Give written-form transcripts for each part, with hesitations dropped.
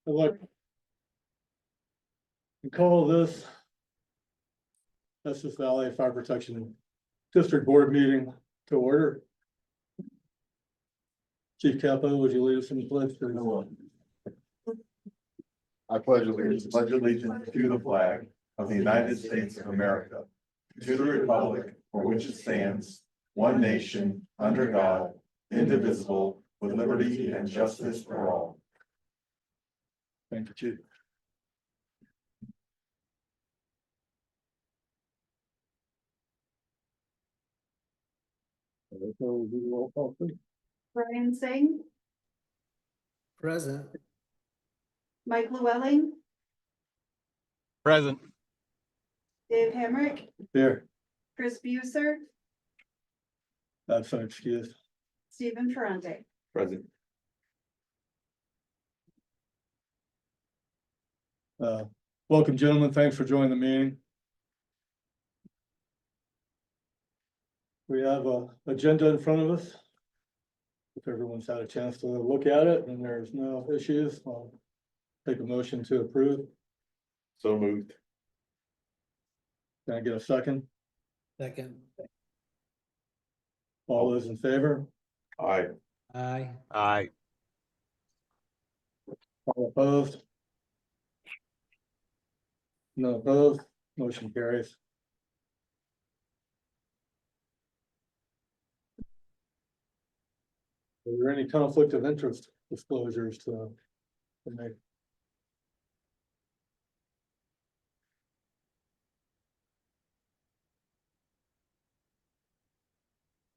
I'd like to call this Estes Valley Fire Protection District Board meeting to order. Chief Capo, would you lead us in the pledge? I pledge allegiance to the flag of the United States of America, to the republic for which it stands, one nation, under God, indivisible, with liberty and justice for all. Thank you, Chief. Roll call, please. Brian Singh, Present. Mike Llewellyn, Present. Dave Hamrick, Here, Chris Buser, that's an excuse. Stephen Ferrante. Present. Welcome, gentlemen. Thanks for joining the meeting. We have a agenda in front of us. If everyone's had a chance to look at it and there's no issues, I'll take a motion to approve. So moved. Can I get a second? Second. All those in favor? Aye. Aye. Aye. All opposed? No opposed, motion carries. Are there any conflict of interest disclosures to make?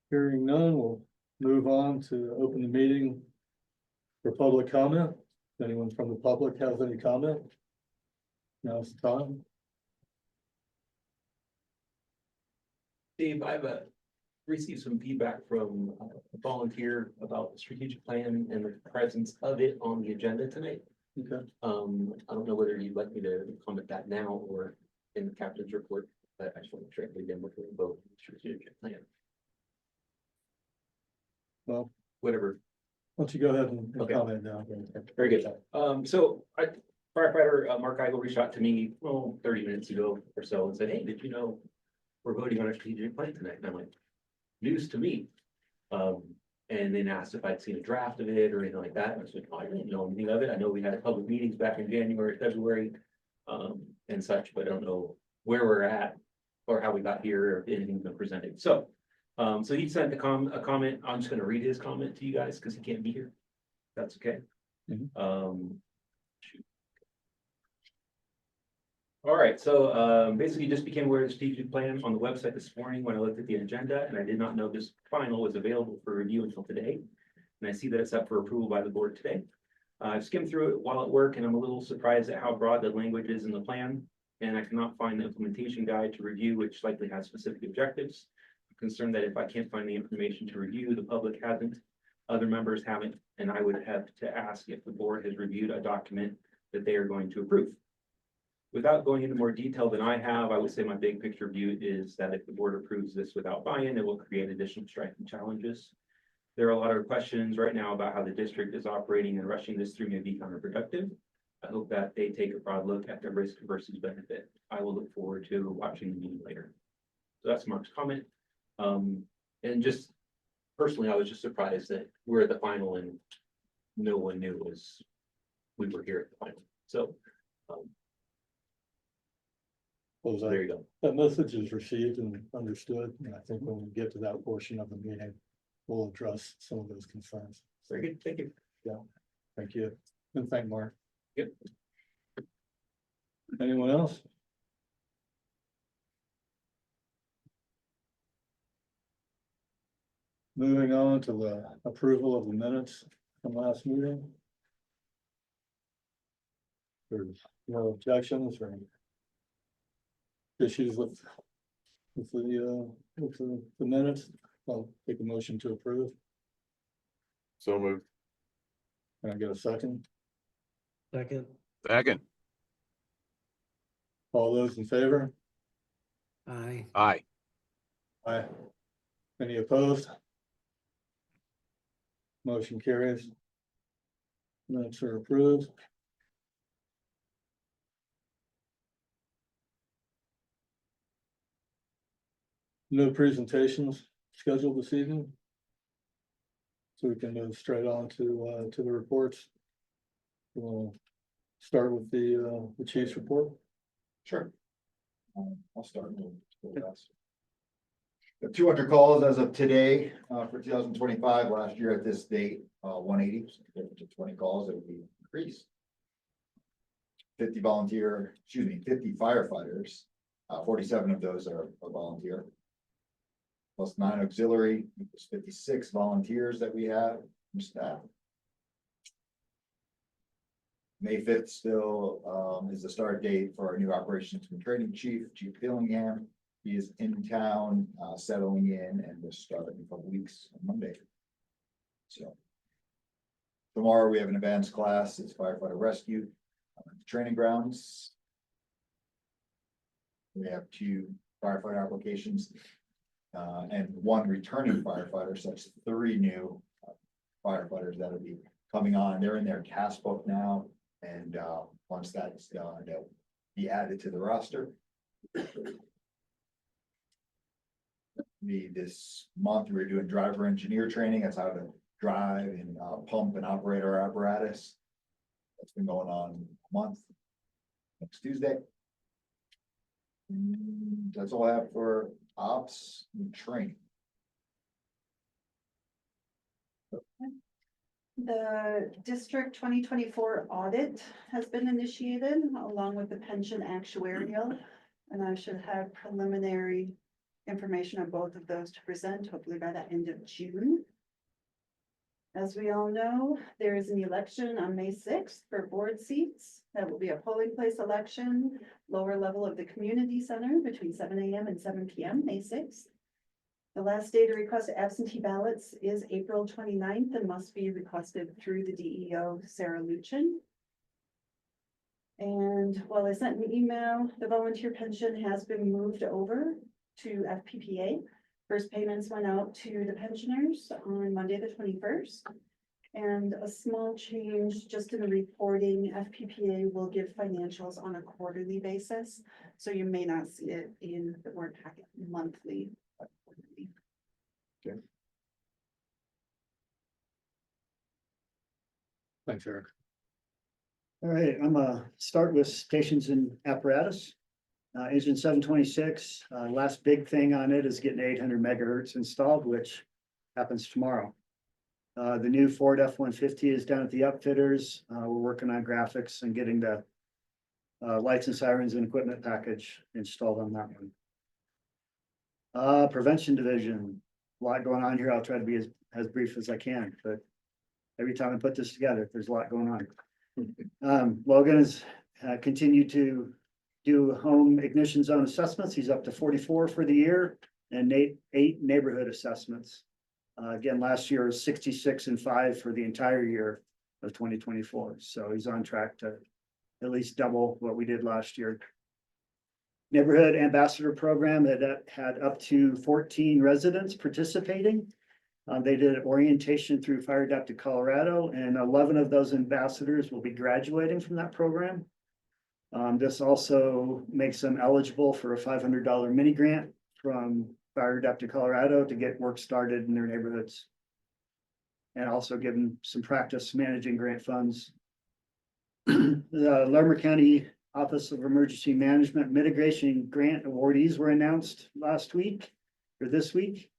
Hearing none, we'll move on to open the meeting for public comment. If anyone from the public has any comment, now's the time. Dave, I've received some feedback from a volunteer about the strategic plan and the presence of it on the agenda tonight. Okay. I don't know whether you'd like me to comment that now or in the captain's report, but I just want to make sure again before we vote on the strategic plan, Well, whatever. why don't you go ahead and Okay. comment now? Very good. So firefighter Mark Eigel reached out to me, 30 minutes ago or so and said, hey, did you know we're voting on a strategic plan tonight? And I'm like, news to me. And then asked if I'd seen a draft of it or anything like that. And I said, I didn't know anything of it. I know we had public meetings back in January, February, and such, but I don't know where we're at or how we got here or if anything's been presented. So, so he sent a comment. I'm just gonna read his comment to you guys because he can't be here. That's okay. Mhm. Shoot. All right, so basically just became aware of the strategic plan on the website this morning when I looked at the agenda, and I did not know this final was available for review until today. And I see that it's up for approval by the board today. I've skimmed through it while at work, and I'm a little surprised at how broad the language is in the plan. And I cannot find the implementation guide to review, which likely has specific objectives. I'm concerned that if I can't find the information to review, the public hasn't, other members haven't, and I would have to ask if the board has reviewed a document that they are going to approve. Without going into more detail than I have, I would say my big picture view is that if the board approves this without buy-in, it will create additional striking challenges. There are a lot of questions right now about how the district is operating, and rushing this through may be counterproductive. I hope that they take a broad look at the risk versus benefit. I will look forward to watching the meeting later. So that's Mark's comment. And just personally, I was just surprised that we're at the final and no one knew we were here at the final. So What was there that? you go. That message is received and understood, and I think when we get to that portion of the meeting, we'll address some of those concerns. Very good. Thank you. Thank you, and thank Mark. Yep. Anyone else? Moving on to the approval of the minutes from last meeting. There's no objections or issues with the minutes. I'll take a motion to approve. So moved. Can I get a second? Second. Second. All those in favor? Aye. Aye. Aye. Any opposed? Motion carries. Minutes are approved. No presentations scheduled this evening. So we can move straight on to the reports. We'll start with the chief's report. Sure. I'll start. We have 200 calls as of today, for 2025. Last year at this date, 180, so to 20 calls, it would be increased. 50 firefighters, 47 of those are volunteer. Plus 9 auxiliary, equals 56 volunteers that we have from staff. May 5th still is the start date for our new operations and training chief, Chief Dillingham. He is in town, settling in, and will start in a couple weeks on Monday. So tomorrow we have an advanced class. It's firefighter rescue training grounds. We have 2 firefighter applications and 1 returning firefighter, so that's 3 new firefighters that'll be coming on. They're in their task book now, and once that's done, they'll be added to the roster. This month, we're doing driver engineer training. That's how to drive and pump and operate our apparatus. That's been going on a month. Next Tuesday. That's all I have for ops and training. The district 2024 audit has been initiated along with the pension actuarial. And I should have preliminary information on both of those to present, hopefully by the end of June. As we all know, there is an election on May 6th for board seats. That will be a polling place election, lower level of the community center between 7 a.m. and 7 p.m., May 6th. The last day to request absentee ballots is April 29th and must be requested through the DEO, Sarah Luchin. And while I sent an email, the volunteer pension has been moved over to FPPA. First payments went out to the pensioners on Monday, the 21st. And a small change just in the reporting, FPPA will give financials on a quarterly basis. So you may not see it in the board packet monthly, but quarterly. Okay. Thanks, Eric. All right, I'm gonna start with stations and apparatus. Engine 726, last big thing on it is getting 800 megahertz installed, which happens tomorrow. The new Ford F-150 is down at the upfitters. We're working on graphics and getting the lights and sirens and equipment package installed on that one. Prevention division, a lot going on here. I'll try to be as brief as I can, but every time I put this together, there's a lot going on. Logan has continued to do home ignition zone assessments. He's up to 44 for the year and 8 neighborhood assessments. Again, last year was 66 and 5 for the entire year of 2024. So he's on track to at least double what we did last year. Neighborhood ambassador program that had up to 14 residents participating. They did orientation through Fire Adapted Colorado, and 11 of those ambassadors will be graduating from that program. This also makes them eligible for a $500 mini grant from Fire Adapted Colorado to get work started in their neighborhoods. And also give them some practice managing grant funds. The Larimer County Office of Emergency Management Mitigation Grant awardees were announced last week or this week.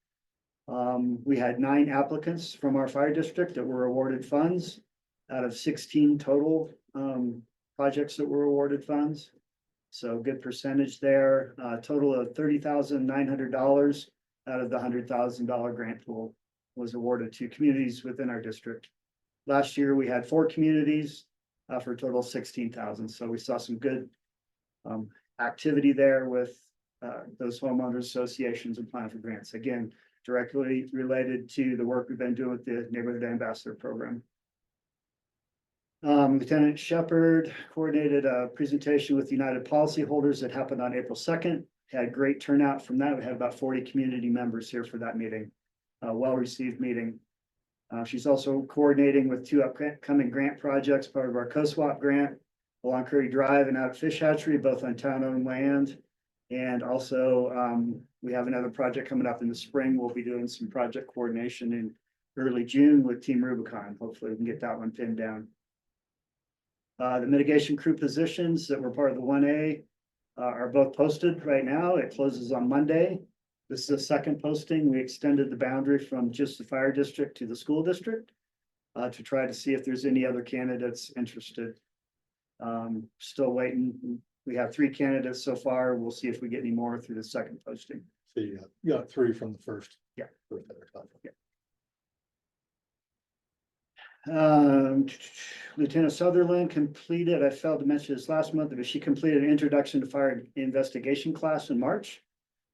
We had 9 applicants from our fire district that were awarded funds out of 16 total projects that were awarded funds. So good percentage there. Total of $30,900 out of the $100,000 grant pool was awarded to communities within our district. Last year, we had 4 communities for a total of 16,000. So we saw some good activity there with those homeowners associations and plan for grants. Again, directly related to the work we've been doing with the Neighborhood Ambassador Program. Lieutenant Shepard coordinated a presentation with United Policyholders that happened on April 2nd. Had great turnout from that. We had about 40 community members here for that meeting. Well-received meeting. She's also coordinating with 2 upcoming grant projects, part of our COSWAP grant along Curry Drive and out at Fish Hatchery, both on town-owned land. And also We have another project coming up in the spring. We'll be doing some project coordination in early June with Team Rubicon. Hopefully we can get that one pinned down. The mitigation crew positions that were part of the 1A are both posted right now. It closes on Monday. This is a second posting. We extended the boundary from just the fire district to the school district to try to see if there's any other candidates interested. Still waiting. We have 3 candidates so far. We'll see if we get any more through the second posting. So you got 3 from the first. Yeah. First advertisement. Lieutenant Sutherland completed, I failed to mention this last month, but she completed an introduction to fire investigation class in March.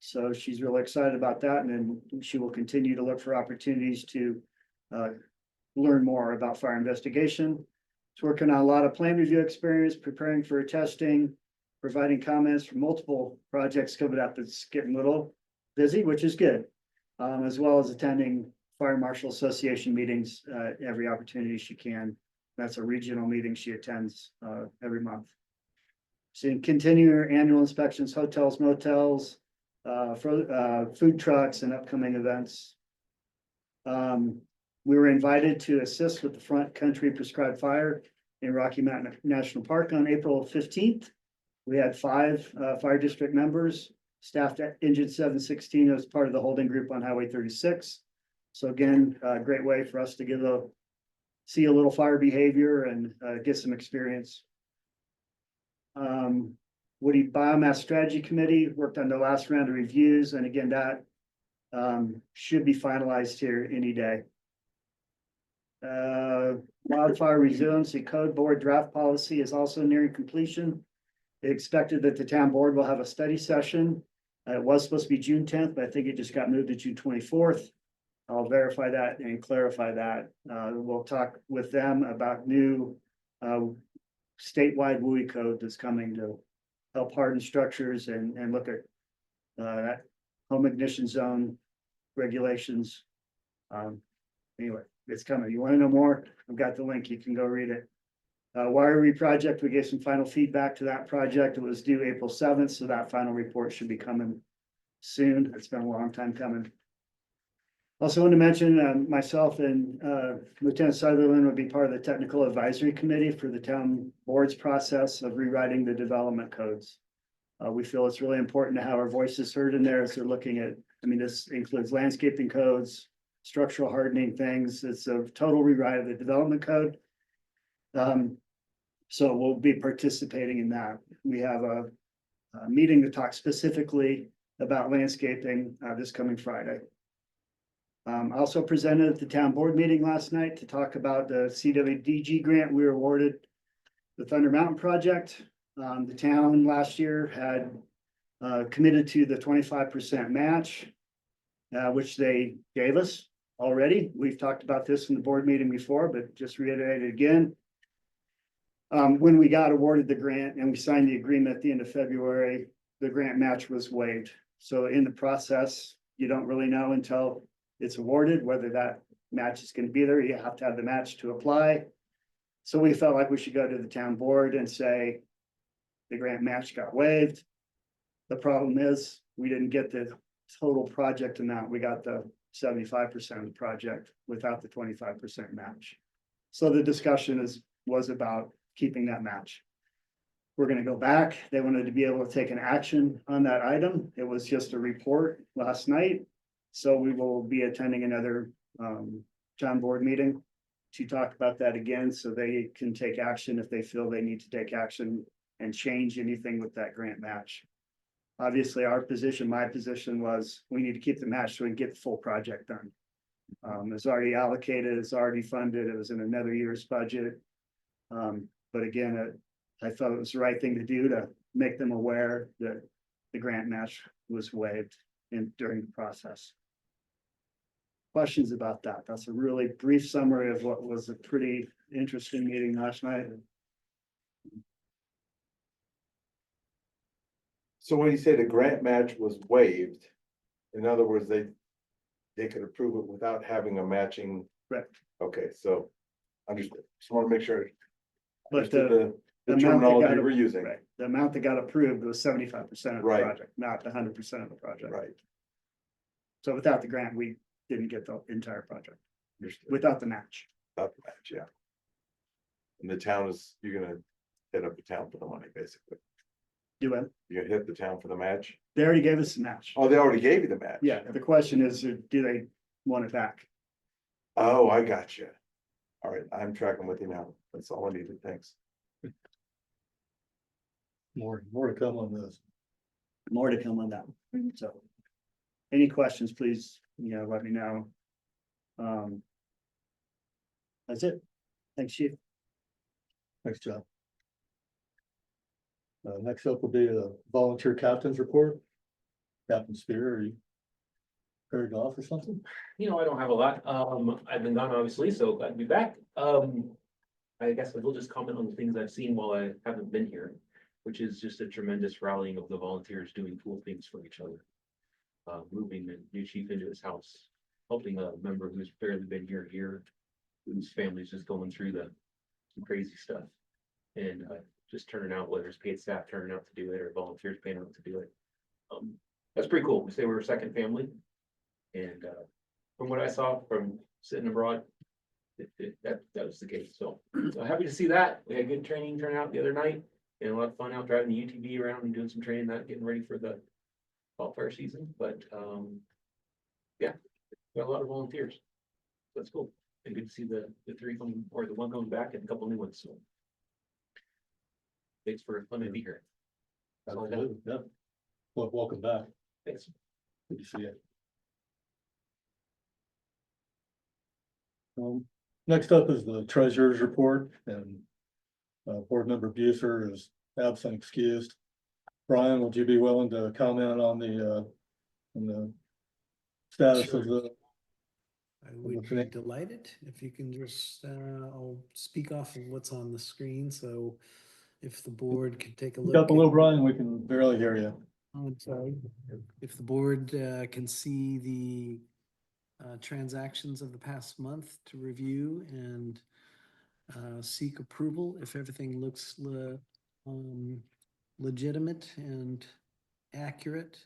So she's really excited about that, and then she will continue to look for opportunities to learn more about fire investigation. She's working on a lot of plan review experience, preparing for testing, providing comments for multiple projects coming up. It's getting a little busy, which is good, as well as attending Fire Marshal Association meetings, every opportunity she can. That's a regional meeting she attends, every month. So continue her annual inspections, hotels, motels, food trucks and upcoming events. We were invited to assist with the front country prescribed fire in Rocky Mountain National Park on April 15th. We had 5 fire district members, staffed at Engine 716 as part of the holding group on Highway 36. So again, a great way for us to see a little fire behavior and get some experience. Woody Biomass Strategy Committee worked on the last round of reviews, and again, that should be finalized here any day. Wildfire Resiliency Code Board draft policy is also nearing completion. They expected that the town board will have a study session. It was supposed to be June 10th, but I think it just got moved to June 24th. I'll verify that and clarify that. We'll talk with them about new statewide WUI code that's coming to help harden structures and look at that home ignition zone regulations. Anyway, it's coming. You want to know more? I've got the link. You can go read it. Wirery project, we gave some final feedback to that project. It was due April 7th, so that final report should be coming soon. It's been a long time coming. Also want to mention myself and Lieutenant Sutherland would be part of the technical advisory committee for the town board's process of rewriting the development codes. We feel it's really important to have our voices heard in there as they're looking at, this includes landscaping codes, structural hardening things. It's a total rewrite of the development code. So we'll be participating in that. We have a meeting to talk specifically about landscaping this coming Friday. Also presented at the town board meeting last night to talk about the CWDG grant we were awarded the Thunder Mountain project. The town last year had committed to the 25% match, which they gave us already. We've talked about this in the board meeting before, but just reiterated again. When we got awarded the grant and we signed the agreement at the end of February, the grant match was waived. So in the process, you don't really know until it's awarded whether that match is going to be there. You have to have the match to apply. So we felt like we should go to the town board and say the grant match got waived. The problem is we didn't get the total project amount. We got the 75% of the project without the 25% match. So the discussion was about keeping that match. We're going to go back. They wanted to be able to take an action on that item. It was just a report last night. So we will be attending another town board meeting to talk about that again, so they can take action if they feel they need to take action and change anything with that grant match. Obviously, our position, my position was we need to keep the match so we can get the full project done. It's already allocated, it's already funded, it was in another year's budget. But again, I thought it was the right thing to do to make them aware that the grant match was waived during the process. Questions about that? That's a really brief summary of what was a pretty interesting meeting last night. So when you say the grant match was waived, in other words, they could approve it without having a matching. Correct. Okay, so understood. Just want to make sure. But Understood the amount that terminology got- you were using. Right, the amount that got approved was 75% of the Right. project, not the 100% of the project. Right. So without the grant, we didn't get the entire project, Understood. without the match. About the match, yeah. And the town is, you're gonna hit up the town for the money, basically. Do it. You're gonna hit the town for the match? They already gave us the match. Oh, they already gave you the match? Yeah, the question is, do they want it back? Oh, I got you. All right, I'm tracking with you now. That's all I needed. Thanks. More to come on this. More to come on that. So. Any questions, please, let me know. That's it. Thanks, Chief. Thanks, John. Next up will be a volunteer captain's report. Captain Spear, are you heading off or something? I don't have a lot. I've been gone obviously, so glad to be back. I guess I will just comment on the things I've seen while I haven't been here, which is just a tremendous rallying of the volunteers doing cool things for each other. Moving the new chief into his house, helping a member who's barely been here, whose family's just going through some crazy stuff. And just turning out, whether it's paid staff turning out to do it or volunteers paying out to do it. That's pretty cool. We say we're a second family. And from what I saw from sitting abroad, that was the case. So happy to see that. We had good training turnout the other night and a lot of fun out driving the UTV around and doing some training, not getting ready for the fall fair season. But yeah, got a lot of volunteers. That's cool. And good to see the three coming, or the one coming back and a couple new ones. So thanks for letting me be here. That's all I got. Absolutely, yeah. Well, welcome back. Thanks. Good to see you. Next up is the treasurer's report, and board member Buser is absent excused. Brian, would you be willing to comment on the status of the? I would be delighted if you can just, I'll speak off of what's on the screen, so if the board could take a look. Up a little, Brian, we can barely hear you. Oh, I'm sorry. If the board can see the transactions of the past month to review and seek approval if everything looks legitimate and accurate.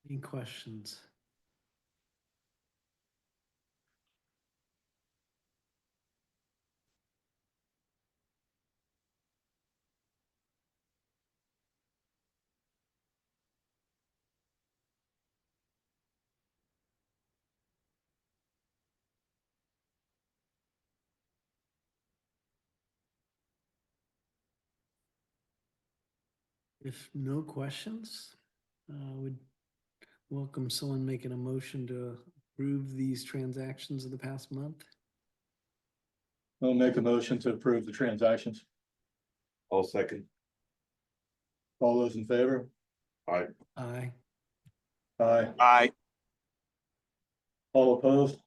Any questions? If no questions, would welcome someone making a motion to approve these transactions of the past month. I'll make a motion to approve the transactions. All second. All those in favor? Aye. Aye. Aye. Aye. All opposed?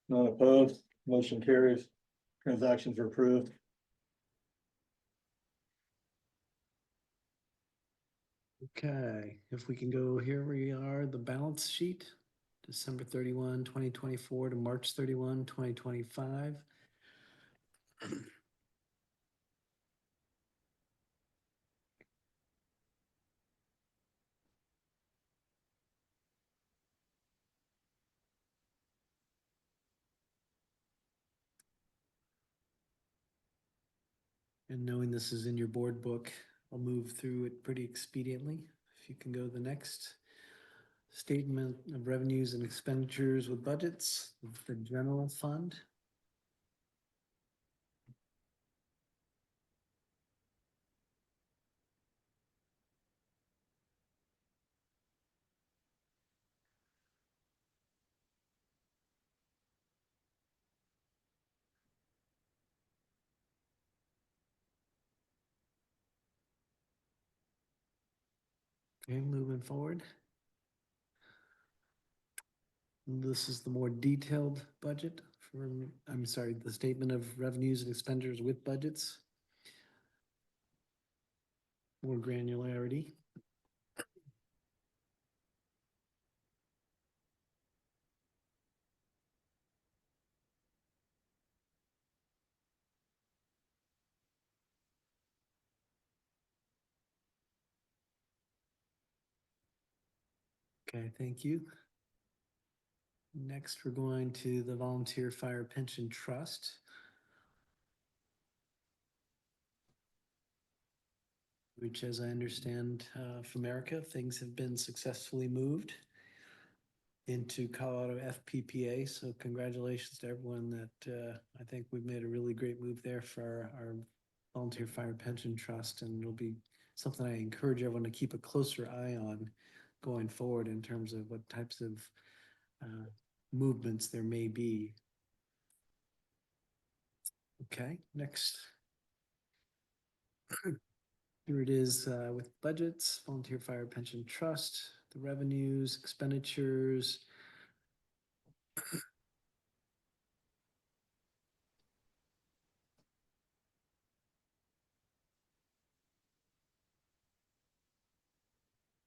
None opposed, motion carries. Transactions are approved. Okay, if we can go, here we are, the balance sheet, December 31, 2024 to March 31, 2025. And knowing this is in your board book, I'll move through it pretty expediently. If you can go to the next. Statement of revenues and expenditures with budgets, the general fund. Okay, moving forward. This is the more detailed budget for, I'm sorry, the statement of revenues and expenditures with budgets. More granularity. Okay, thank you. Next, we're going to the Volunteer Fire Pension Trust. Which, as I understand, from Erica, things have been successfully moved into Colorado FPPA. So congratulations to everyone that, I think we've made a really great move there for our Volunteer Fire Pension Trust, and it'll be something I encourage everyone to keep a closer eye on going forward in terms of what types of movements there may be. Okay, next. Here it is with budgets, Volunteer Fire Pension Trust, the revenues, expenditures.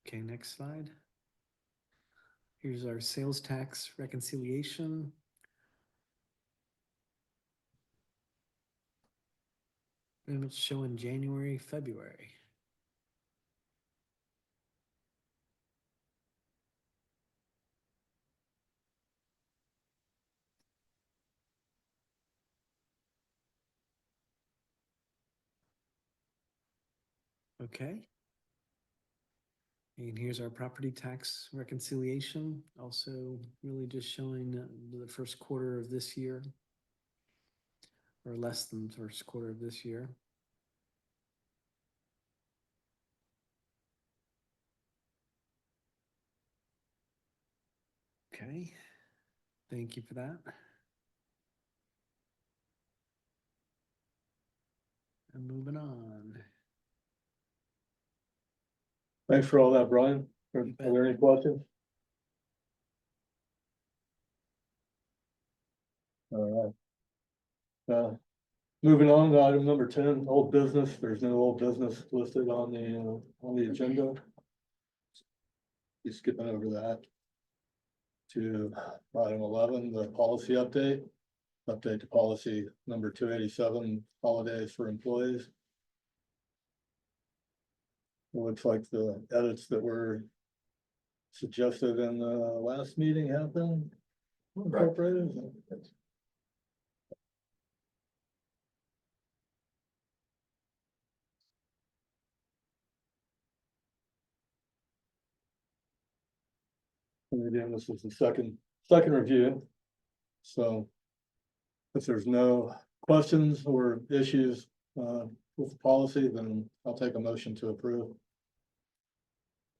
Okay, next slide. Here's our sales tax reconciliation. And it's showing January, February. Okay. And here's our property tax reconciliation, also really just showing the first quarter of this year. Or less than the first quarter of this year. Okay, thank you for that. And moving on. Thanks for all that, Brian. Are there any questions? All right. Moving on to item number 10, old business. There's no old business listed on the agenda. Just skipping over that. To item 11, the policy update. Update to policy number 287, holidays for employees. It looks like the edits that were suggested in the last meeting have been incorporated. And again, this is the second review. So if there's no questions or issues with the policy, then I'll take a motion to approve.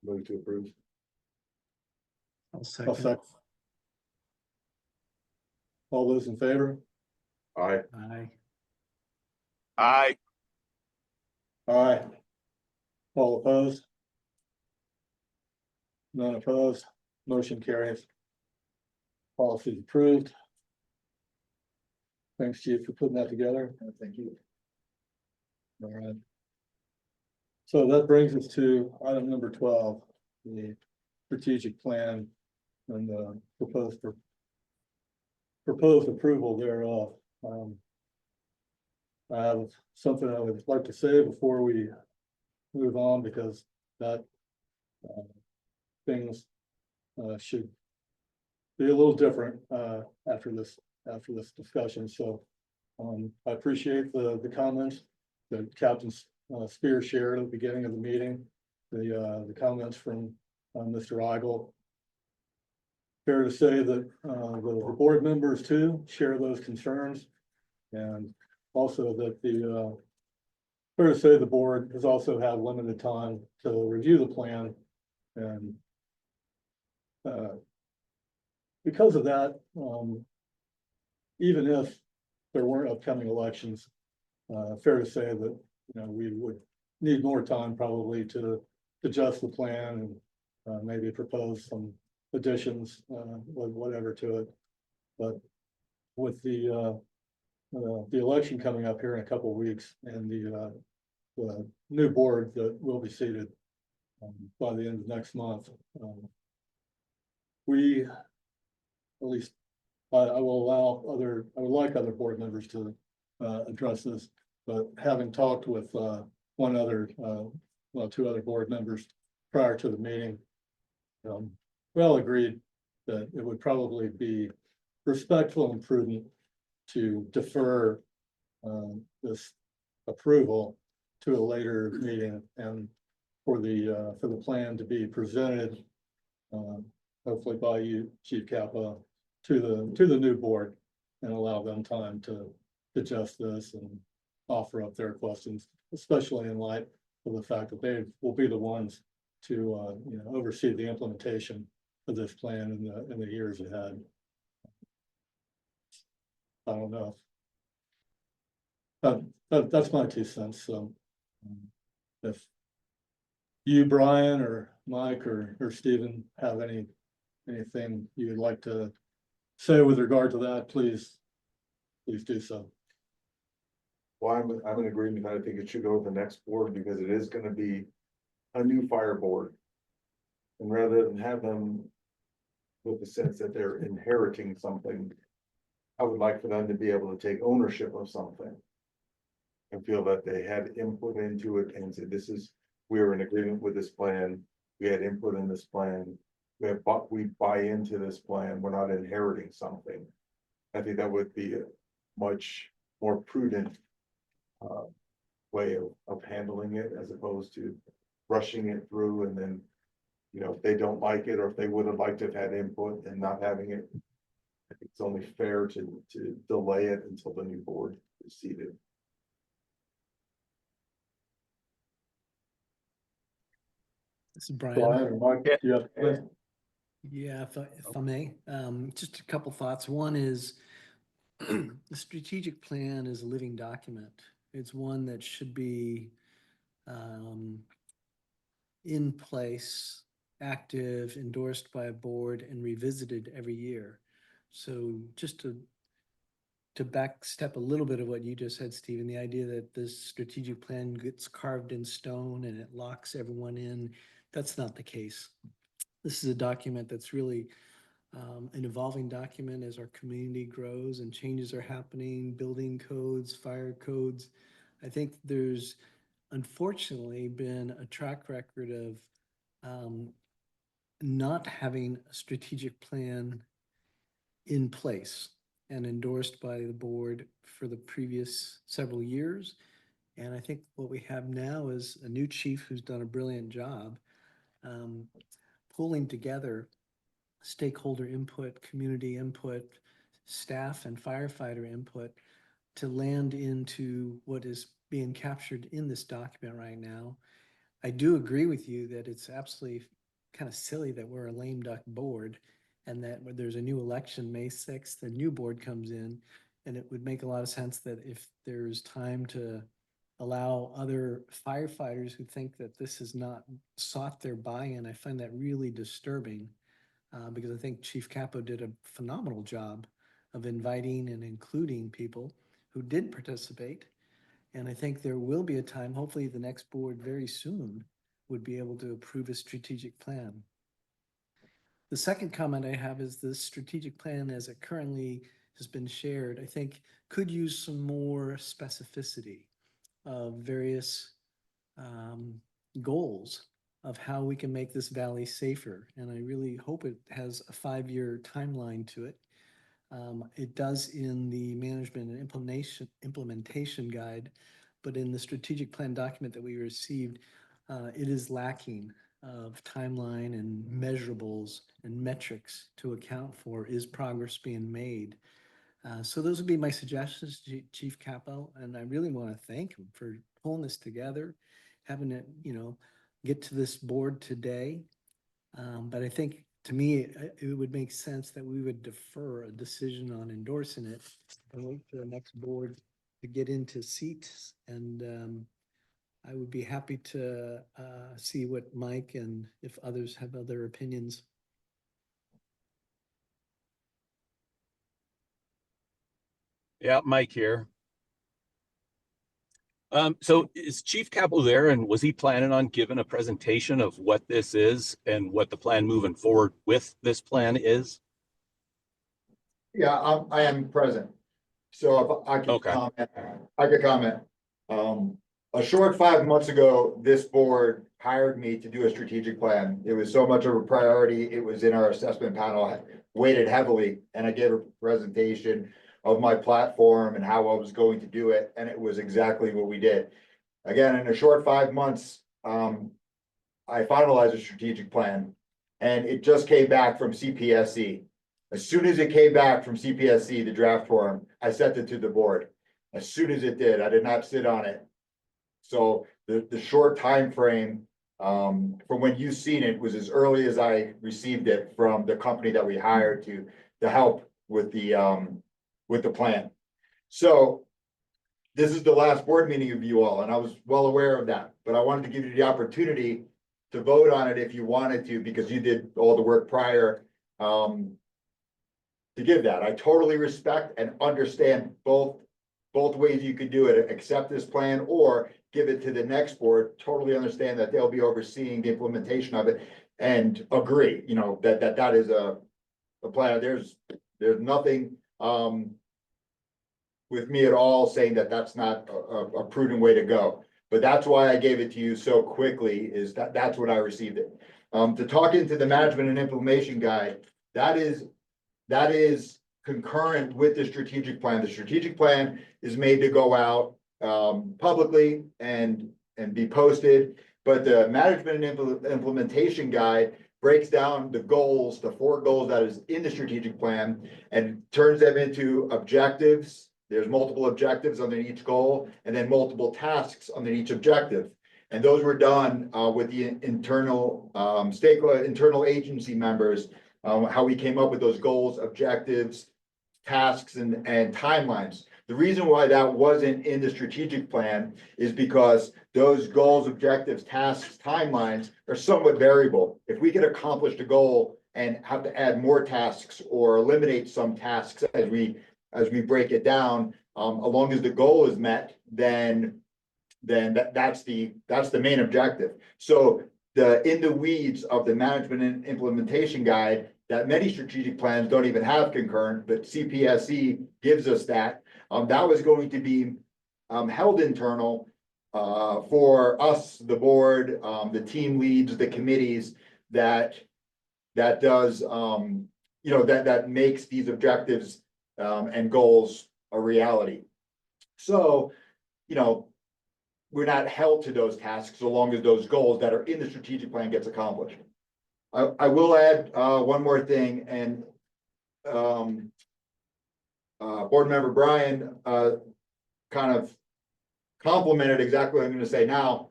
Move to approve. I'll I'll second. second. All those in favor? Aye. Aye. Aye. Aye. All opposed? None opposed, motion carries. Policy is approved. Thanks, Chief, for putting that together. Thank you. All right. So that brings us to item number 12, the strategic plan and the proposed approval thereof. I have something I would like to say before we move on, because that things should be a little different after this discussion. So I appreciate the comments that Captain Spear shared at the beginning of the meeting, the comments from Mr. Eigel. Fair to say that the board members too share those concerns, and also that fair to say the board has also had limited time to review the plan, and because of that, even if there weren't upcoming elections, fair to say that we would need more time probably to adjust the plan and maybe propose some additions, whatever to it. But with the election coming up here in a couple of weeks, and the new board that will be seated by the end of next month, we, at least I will allow I would like other board members to address this, but having talked with two other board members prior to the meeting, all agreed that it would probably be respectful and prudent to defer this approval to a later meeting and for the plan to be presented hopefully by you, Chief Kappa, to the new board and allow them time to digest this and offer up their questions, especially in light of the fact that they will be the ones to oversee the implementation of this plan in the years ahead. I don't know. That's my 2 cents. So if you, Brian, or Mike, or Stephen have anything you would like to say with regard to that, please do so. Well, I'm in agreement. I think it should go to the next board because it is gonna be a new fire board. And rather than have them with the sense that they're inheriting something, I would like for them to be able to take ownership of something. And feel that they had input into it and said, we're in agreement with this plan. We had input in this plan. We buy into this plan. We're not inheriting something. I think that would be a much more prudent way of handling it as opposed to rushing it through and then, if they don't like it or if they would have liked to have had input and not having it. I think it's only fair to delay it until the new board is seated. This is Brian. Brian or Mike, do you have? Yeah, if I may, just a couple thoughts. One is the strategic plan is a living document. It's one that should be in place, active, endorsed by a board, and revisited every year. So just to backstep a little bit of what you just said, Stephen, the idea that this strategic plan gets carved in stone and it locks everyone in, that's not the case. This is a document that's really an evolving document as our community grows and changes are happening, building codes, fire codes. I think there's unfortunately been a track record of not having a strategic plan in place and endorsed by the board for the previous several years. And I think what we have now is a new chief who's done a brilliant job pulling together stakeholder input, community input, staff and firefighter input to land into what is being captured in this document right now. I do agree with you that it's absolutely kind of silly that we're a lame duck board and that when there's a new election, May 6th, a new board comes in, and it would make a lot of sense that if there's time to allow other firefighters who think that this has not sought their buy-in, I find that really disturbing because I think Chief Capo did a phenomenal job of inviting and including people who did participate. And I think there will be a time, hopefully the next board very soon would be able to approve a strategic plan. The second comment I have is the strategic plan as it currently has been shared, I think could use some more specificity of various goals of how we can make this valley safer. And I really hope it has a 5-year timeline to it. It does in the management and implementation guide, but in the strategic plan document that we received, it is lacking of timeline and measurables and metrics to account for is progress being made. So those would be my suggestions, Chief Capo, and I really want to thank him for pulling this together, having it, get to this board today. But I think to me, it would make sense that we would defer a decision on endorsing it and wait for the next board to get into seats. And I would be happy to see what Mike and if others have other opinions. Yeah, Mike here. So is Chief Capo there, and was he planning on giving a presentation of what this is and what the plan moving forward with this plan is? Yeah, I am present. So if I could Okay. comment, a short 5 months ago, this board hired me to do a strategic plan. It was so much of a priority. It was in our assessment panel, weighted heavily, and I gave a presentation of my platform and how I was going to do it, and it was exactly what we did. Again, in a short 5 months, I finalized a strategic plan, and it just came back from CPSC. As soon as it came back from CPSC, the draft form, I sent it to the board. As soon as it did, I did not sit on it. So the short time frame from when you seen it was as early as I received it from the company that we hired to help with the plan. So this is the last board meeting of you all, and I was well aware of that, but I wanted to give you the opportunity to vote on it if you wanted to, because you did all the work prior to give that. I totally respect and understand both ways you could do it, accept this plan or give it to the next board. Totally understand that they'll be overseeing the implementation of it and agree, you know, that is a plan. There's nothing with me at all saying that that's not a prudent way to go. But that's why I gave it to you so quickly, is that's what I received it. To talk into the management and implementation guide, that is concurrent with the strategic plan. The strategic plan is made to go out publicly and be posted. But the management and implementation guide breaks down the goals, the 4 goals that is in the strategic plan, and turns them into objectives. There's multiple objectives under each goal, and then multiple tasks under each objective. And those were done with the internal internal agency members, how we came up with those goals, objectives, tasks, and timelines. The reason why that wasn't in the strategic plan is because those goals, objectives, tasks, timelines are somewhat variable. If we could accomplish the goal and have to add more tasks or eliminate some tasks as we break it down, as long as the goal is met, then that's the main objective. So in the weeds of the management and implementation guide, that many strategic plans don't even have concurrent, but CPSC gives us that. That was going to be held internal for us, the board, the team leads, the committees that does that makes these objectives and goals a reality. So, we're not held to those tasks so long as those goals that are in the strategic plan gets accomplished. I will add one more thing, and board member Brian kind of complimented exactly what I'm going to say now.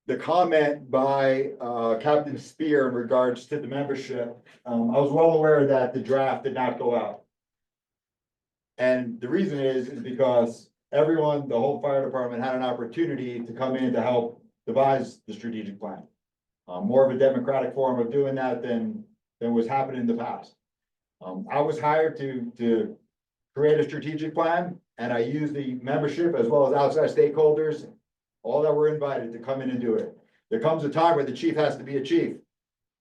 The comment by Captain Spear in regards to the membership, I was well aware that the draft did not go out. And the reason is because everyone, the whole fire department had an opportunity to come in to help devise the strategic plan. More of a democratic form of doing that than was happening in the past. I was hired to create a strategic plan, and I used the membership as well as outside stakeholders, all that were invited to come in and do it. There comes a time where the chief has to be a chief.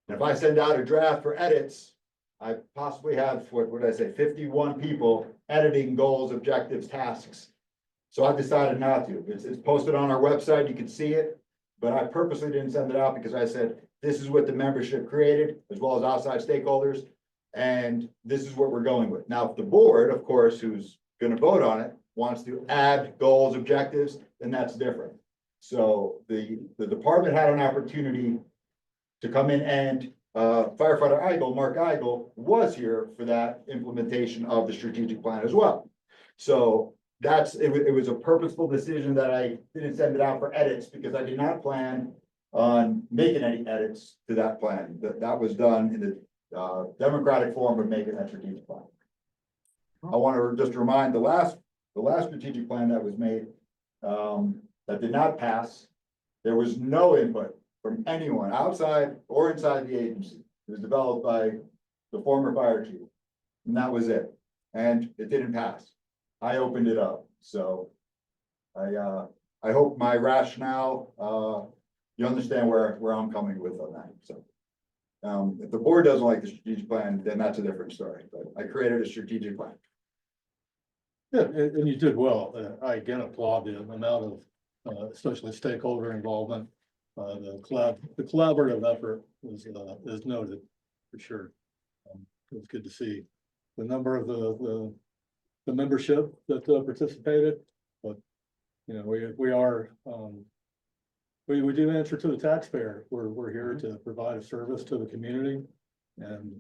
And if I send out a draft for edits, I possibly have, what would I say, 51 people editing goals, objectives, tasks. So I decided not to. It's posted on our website, you can see it, but I purposely didn't send it out because I said, this is what the membership created, as well as outside stakeholders, and this is what we're going with. Now, if the board, of course, who's gonna vote on it, wants to add goals, objectives, then that's different. So the department had an opportunity to come in, and firefighter Eigel, Mark Eigel, was here for that implementation of the strategic plan as well. So it was a purposeful decision that I didn't send it out for edits, because I did not plan on making any edits to that plan. That was done in the democratic form of making that strategic plan. I want to just remind the last strategic plan that was made that did not pass. There was no input from anyone outside or inside the agency. It was developed by the former fire chief, and that was it. And it didn't pass. I opened it up, so I hope my rationale, you understand where I'm coming with on that. So if the board doesn't like the strategic plan, then that's a different story. But I created a strategic plan. Yeah, and you did well. I again applaud the amount of, especially stakeholder involvement the collaborative effort is noted for sure. It was good to see the number of the membership that participated, but you know, we are, we do answer to the taxpayer. We're here to provide a service to the community. And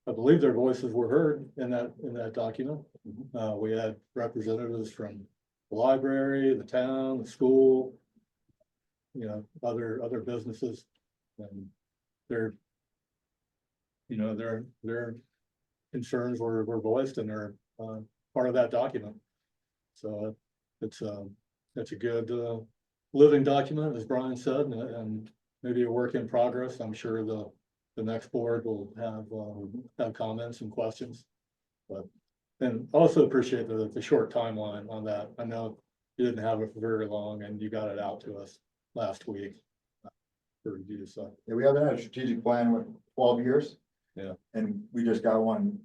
I believe their voices were heard in that document. We had representatives from the library, the town, the school, you know, other businesses, and their concerns were voiced and they're part of that document. So it's a good living document, as Brian said, and maybe a work in progress. I'm sure the next board will have comments and questions. But and also appreciate the short timeline on that. I know you didn't have it for very long and you got it out to us last week for review. So Yeah, we haven't had a strategic plan with 12 years. Yeah. And we just got one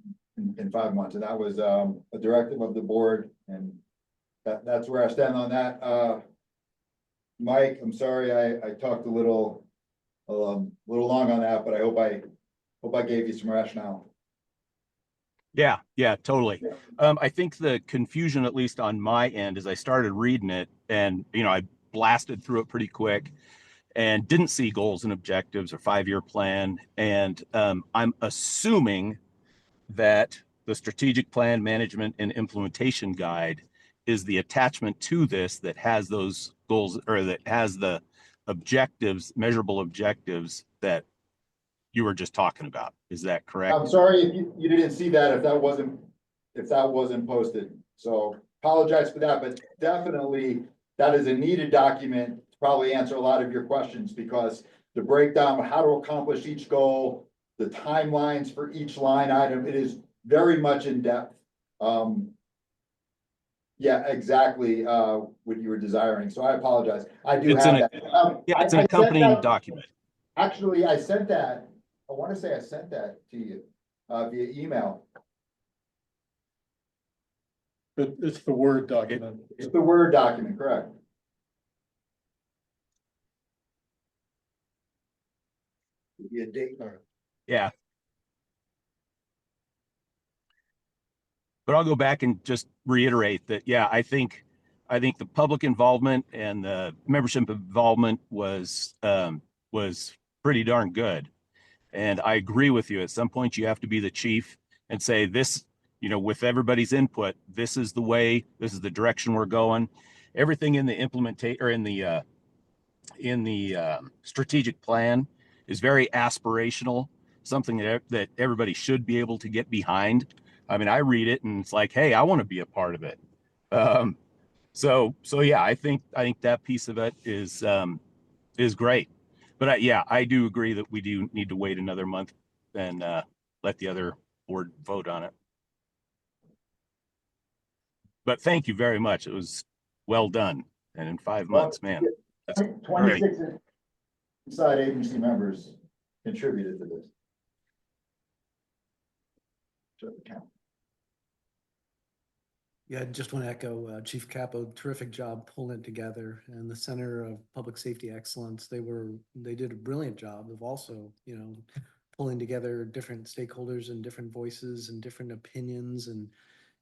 in 5 months, and that was a directive of the board, and that's where I stand on that. Mike, I'm sorry, I talked a little long on that, but I hope I gave you some rationale. Yeah, totally. I think the confusion, at least on my end, as I started reading it, and you know, I blasted through it pretty quick and didn't see goals and objectives or 5-year plan. And I'm assuming that the strategic plan management and implementation guide is the attachment to this that has those goals, or that has the objectives, measurable objectives that you were just talking about. Is that correct? I'm sorry if you didn't see that, if that wasn't posted. So apologize for that, but definitely that is a needed document to probably answer a lot of your questions, because the breakdown of how to accomplish each goal, the timelines for each line item, it is very much in depth. Yeah, exactly, what you were desiring. So I apologize. I do It's have an, that. yeah, it's an I sent accompanying that- document. Actually, I sent that, I want to say I sent that to you, via email. it's the Word document. It's the Word document, correct? Be a date. Yeah. But I'll go back and just reiterate that, yeah, I think the public involvement and the membership involvement was pretty darn good. And I agree with you. At some point, you have to be the chief and say this, you know, with everybody's input, this is the way, this is the direction we're going. Everything in the implementation, or in the strategic plan is very aspirational, something that everybody should be able to get behind. I mean, I read it and it's like, hey, I want to be a part of it. So yeah, I think that piece of it is great. But I do agree that we do need to wait another month and let the other board vote on it. But thank you very much. It was well done. And in 5 months, man, that's great. 26 inside agency members contributed to this. Check the count. Yeah, I just want to echo Chief Capo, terrific job pulling it together, and the Center of Public Safety Excellence. They did a brilliant job of also, you know, pulling together different stakeholders and different voices and different opinions. And,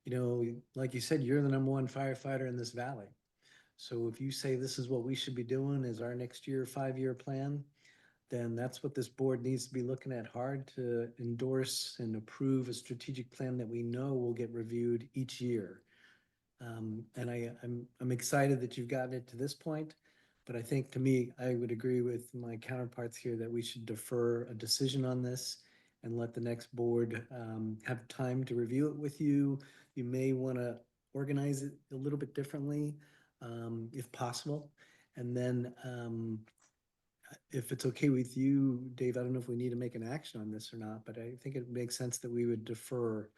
you know, like you said, you're the #1 firefighter in this valley. So if you say this is what we should be doing as our next year 5-year plan, then that's what this board needs to be looking at hard to endorse and approve a strategic plan that we know will get reviewed each year. And I'm excited that you've gotten it to this point, but I think, to me, I would agree with my counterparts here that we should defer a decision on this and let the next board have time to review it with you. You may want to organize it a little bit differently, if possible. And then if it's okay with you, Dave, I don't know if we need to make an action on this or not, but I think it makes sense that we would defer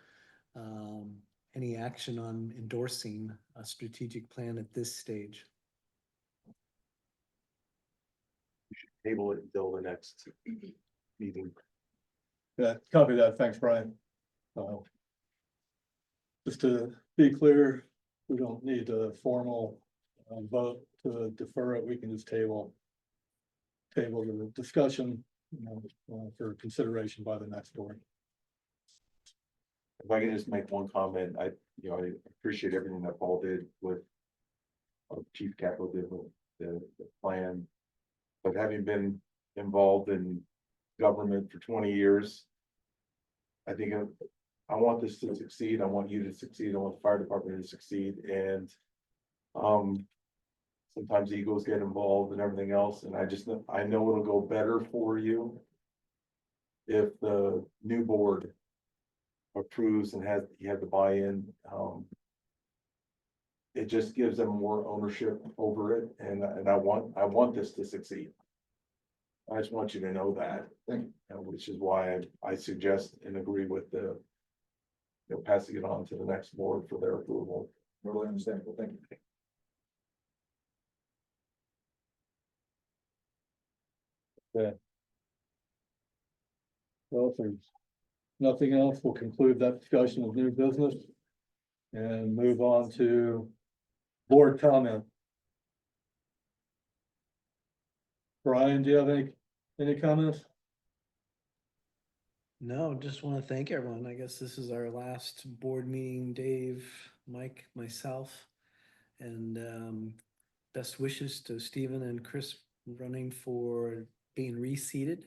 any action on endorsing a strategic plan at this stage. Table it until the next meeting. Yeah, copy that. Thanks, Brian. Just to be clear, we don't need a formal vote to defer it. We can just table table the discussion, for consideration by the next board. If I can just make one comment, I appreciate everything that Paul did with. Chief Capital did with the plan. But having been involved in government for 20 years. I think I want this to succeed. I want you to succeed. I want the fire department to succeed and. Sometimes egos get involved and everything else, and I know it'll go better for you. If the new board approves and you have the buy-in, it just gives them more ownership over it, and I want this to succeed. I just want you to know that, which is why I suggest and agree with passing it on to the next board for their approval. Really understandable, thank you. Well, if there's nothing else, we'll conclude that discussion of new business. And move on to board comment. Brian, do you have any comments? No, just want to thank everyone. I guess this is our last board meeting, Dave, Mike, myself. And best wishes to Stephen and Chris running for being reseated.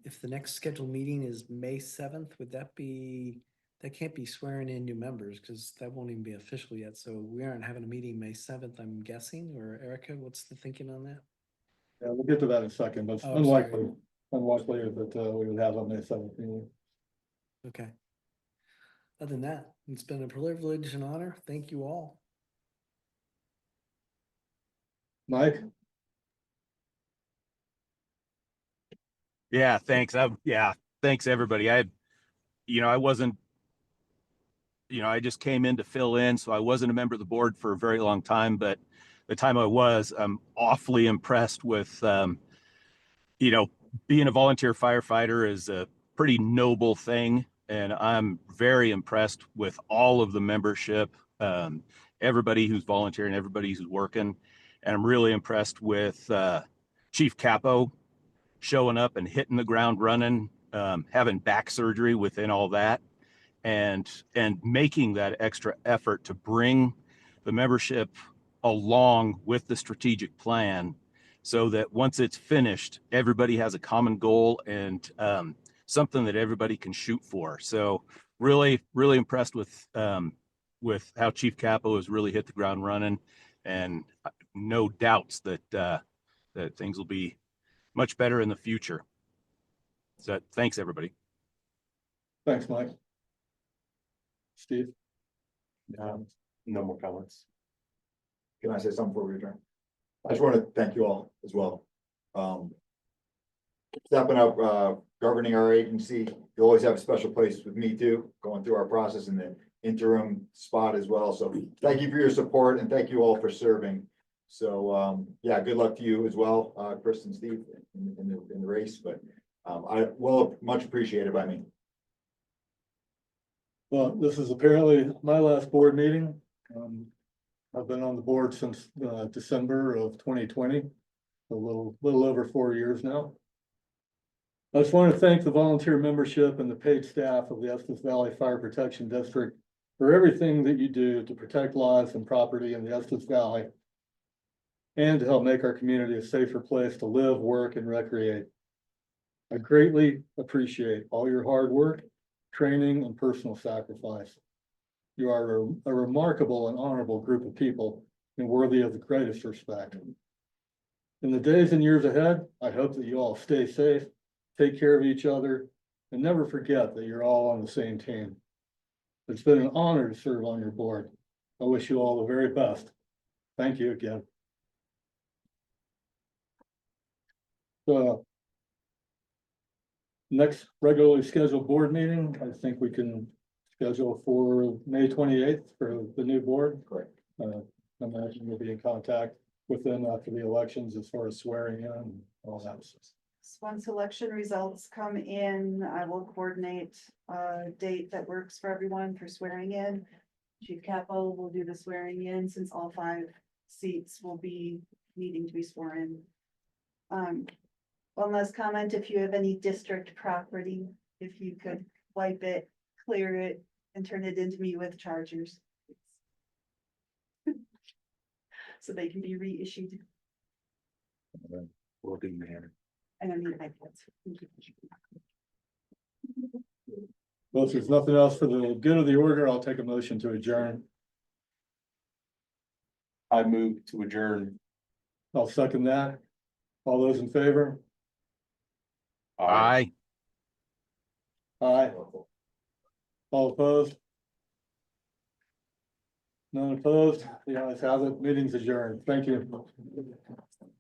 If the next scheduled meeting is May 7th, that can't be swearing in new members because that won't even be official yet. So we aren't having a meeting May 7th, I'm guessing, or Erica, what's the thinking on that? Yeah, we'll get to that in a second, but it's Oh, unlikely sorry. that we would have on May 17th meeting. Okay. Other than that, it's been a privilege and honor. Thank you all. Mike? Yeah, thanks. Thanks everybody. I wasn't, I just came in to fill in, so I wasn't a member of the board for a very long time, but the time I was, I'm awfully impressed with, being a volunteer firefighter is a pretty noble thing. And I'm very impressed with all of the membership, everybody who's volunteering, everybody who's working. And I'm really impressed with Chief Capo showing up and hitting the ground running, having back surgery within all that, and making that extra effort to bring the membership along with the strategic plan so that once it's finished, everybody has a common goal and something that everybody can shoot for. So really, really impressed with how Chief Capo has really hit the ground running, and no doubts that that things will be much better in the future. So thanks, everybody. Thanks, Mike. Steve? No more comments. Can I say something before we adjourn? I just want to thank you all as well. Stepping up, governing our agency, you always have a special place with me too, going through our process in the interim spot as well. So thank you for your support and thank you all for serving. So yeah, good luck to you as well, Chris and Steve in the race, but much appreciated by me. Well, this is apparently my last board meeting. I've been on the board since December of 2020, a little over 4 years now. I just want to thank the volunteer membership and the paid staff of the Estes Valley Fire Protection District for everything that you do to protect lives and property in the Estes Valley and to help make our community a safer place to live, work, and recreate. I greatly appreciate all your hard work, training, and personal sacrifice. You are a remarkable and honorable group of people and worthy of the greatest respect. In the days and years ahead, I hope that you all stay safe, take care of each other, and never forget that you're all on the same team. It's been an honor to serve on your board. I wish you all the very best. Thank you again. So, next regularly scheduled board meeting, I think we can schedule for May 28th for the new board. Correct. I imagine we'll be in contact with them after the elections as far as swearing in and all that. Once election results come in, I will coordinate a date that works for everyone for swearing in. Chief Capo will do the swearing in since all 5 seats will be needing to be sworn in. One last comment, if you have any district property, if you could wipe it, clear it, and turn it into me with chargers. So they can be reissued. Will do, man. I don't need iPads. Thank you. Well, if there's nothing else for the good of the order, I'll take a motion to adjourn. I move to adjourn. I'll second that. All those in favor? Aye. Aye. All opposed? None opposed? The ayes have it. Meeting's adjourned. Thank you.